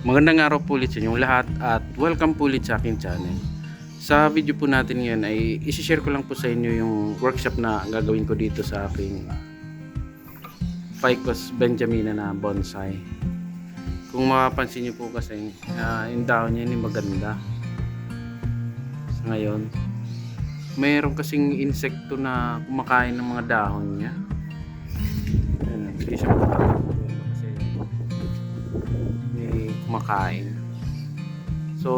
Magandang araw po ulit sa inyong lahat at welcome po ulit sa aking channel. Sa video po natin ngayon ay isi-share ko lang po sa inyo yung workshop na gagawin ko dito sa aking Ficus benjamina na bonsai. Kung mapapansin niyo po kasi yung dahon niya ni maganda. Sa ngayon, mayroon kasing insekto na kumakain ng mga dahon niya. Ayan, hindi siya kasi may kumakain. So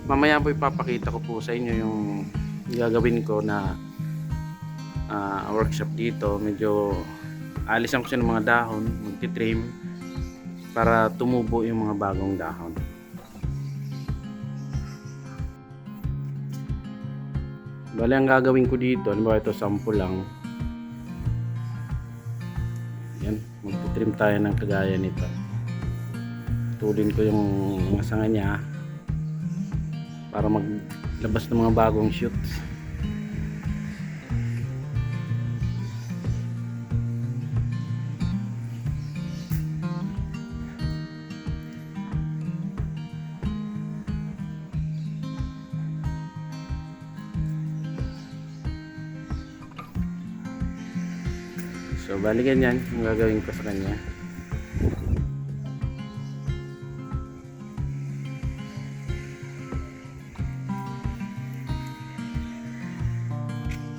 mamaya po ipapakita ko po sa inyo yung gagawin ko na workshop dito. Medyo alisan ko siya ng mga dahon, magti-trim para tumubo yung mga bagong dahon. Bale, ang gagawin ko dito, halimbawa ito sample lang. Yan, magti-trim tayo ng kagaya nito. Tulin ko yung mga sanga niya para maglabas ng mga bagong shoots. So bali ganyan yung gagawin ko sa kanya.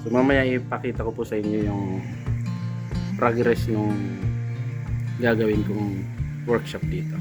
So mamaya ipakita ko po sa inyo yung progress nung gagawin kong workshop dito.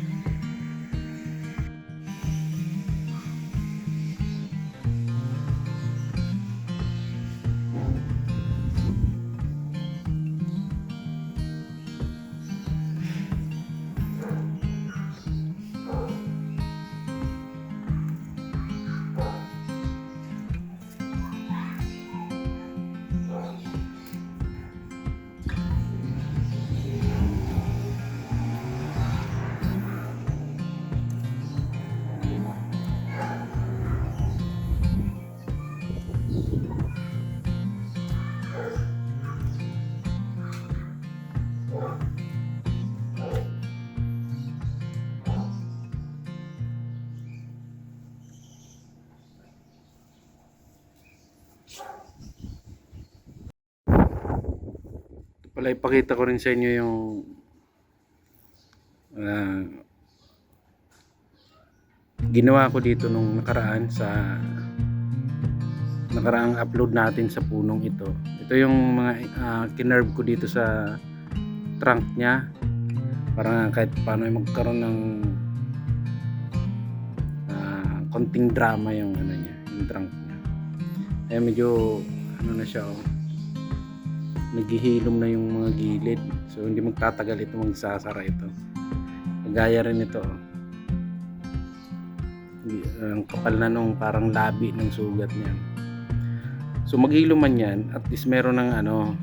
Wala, ipakita ko rin sa inyo yung ginawa ko dito nung nakaraan sa nakaraang upload natin sa punong ito. Ito yung mga kinerve ko dito sa trunk niya para kahit paano ay magkaroon ng konting drama yung ano niya, yung trunk niya. Eh medyo ano na siya, naghihilom na yung mga gilid, so hindi magtatagal ito, magsasara ito. Kagaya rin ito, ang kapal na nung parang labi ng sugat niya. So maghilo man yan, at least meron ng ano,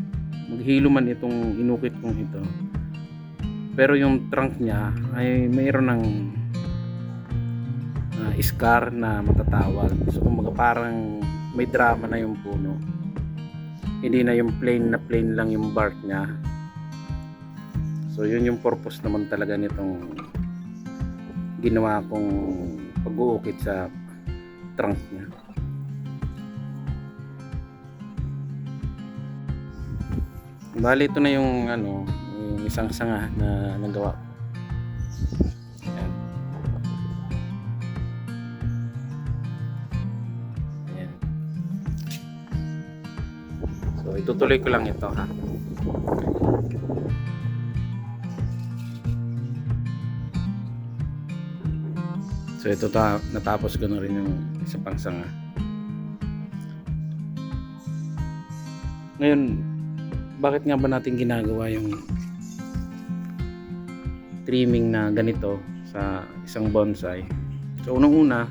maghilo man itong inukit kong ito, pero yung trunk niya ay mayroon ng scar na matatawag. So kumbaga parang may drama na yung puno, hindi na yung plain lang yung bark niya. So yun yung purpose naman talaga nitong ginawa kong pag-uukit sa trunk niya. Bali ito na yung ano, yung isang sanga na nagawa. Ayan. Ayan. So itutuloy ko lang ito, ha. So ito natapos ko na rin yung isa pang sanga. Ngayon, bakit nga ba natin ginagawa yung trimming na ganito sa isang bonsai? So unang-una,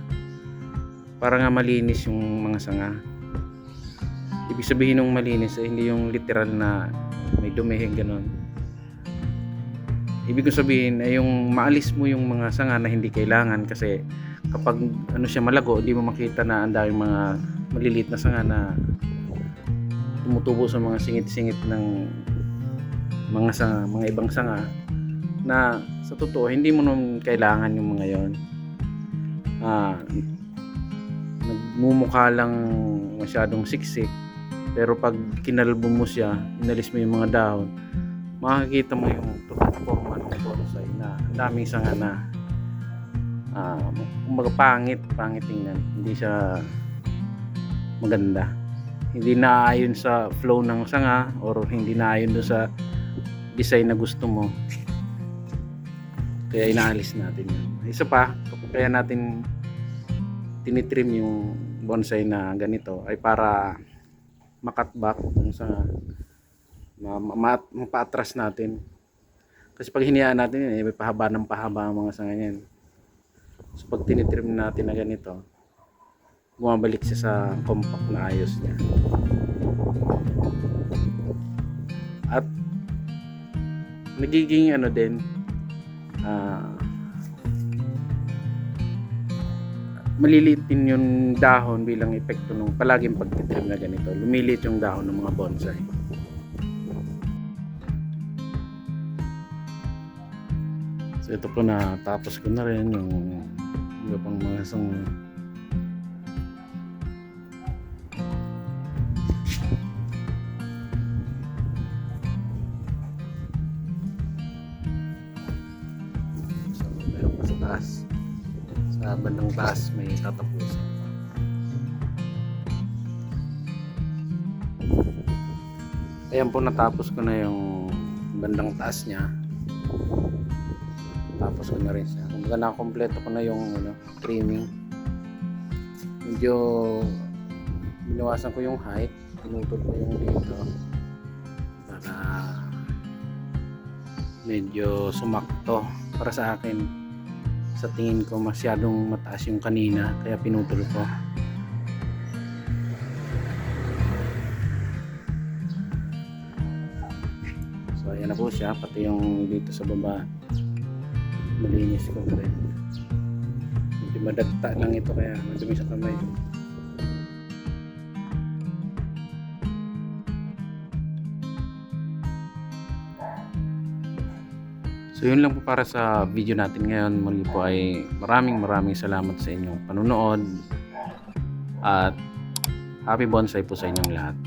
para nga malinis yung mga sanga. Ibig sabihin ng malinis ay hindi yung literal na may dumi, gano'n. Ibig sabihin ay yung maalis mo yung mga sanga na hindi kailangan, kasi kapag ano siya malago, hindi mo makita na ang daming mga maliliit na sanga na tumutubo sa mga singit-singit ng mga ibang sanga na sa totoo hindi mo naman kailangan yung mga yon. Nagmumukha lang masyadong siksik, pero pag kinalbo mo siya, inalis mo yung mga dahon, makikita mo yung total forma ng bonsai na ang daming sanga na kumbaga pangit tingnan, hindi siya maganda, hindi naayon sa flow ng sanga or hindi naayon doon sa design na gusto mo, kaya inaalis natin yun. Isa pa, kaya natin tinitrim yung bonsai na ganito ay para makat back yung sanga, mapa-atras natin, kasi pag hinayaan natin yun, may pahaba ng pahaba ang mga sanga niyan. So pag tinitrim natin na ganito, bumabalik siya sa compact na ayos niya. At nagiging din, maliliit din yung dahon bilang epekto ng palaging pagtitrim na ganito. Lumiliit yung dahon ng mga bonsai. So ito po, natapos ko na rin yung iba pang mga sanga. So meron pa sa taas, sa bandang taas may tatapusan. Ayan po, natapos ko na yung bandang taas niya. Tapos ko na rin siya. Kumbaga nakakompleto ko na yung trimming. Medyo binawasan ko yung height, pinutol ko yung dito para medyo sumakto. Para sa akin, sa tingin ko masyadong mataas yung kanina, kaya pinutol ko. So ayan na po siya, pati yung dito sa baba malinis ko na rin. Medyo madagta lang ito kaya madumi sa kamay. So yun lang po para sa video natin ngayon. Muli po ay maraming salamat sa inyong panunood at happy bonsai po sa inyong lahat.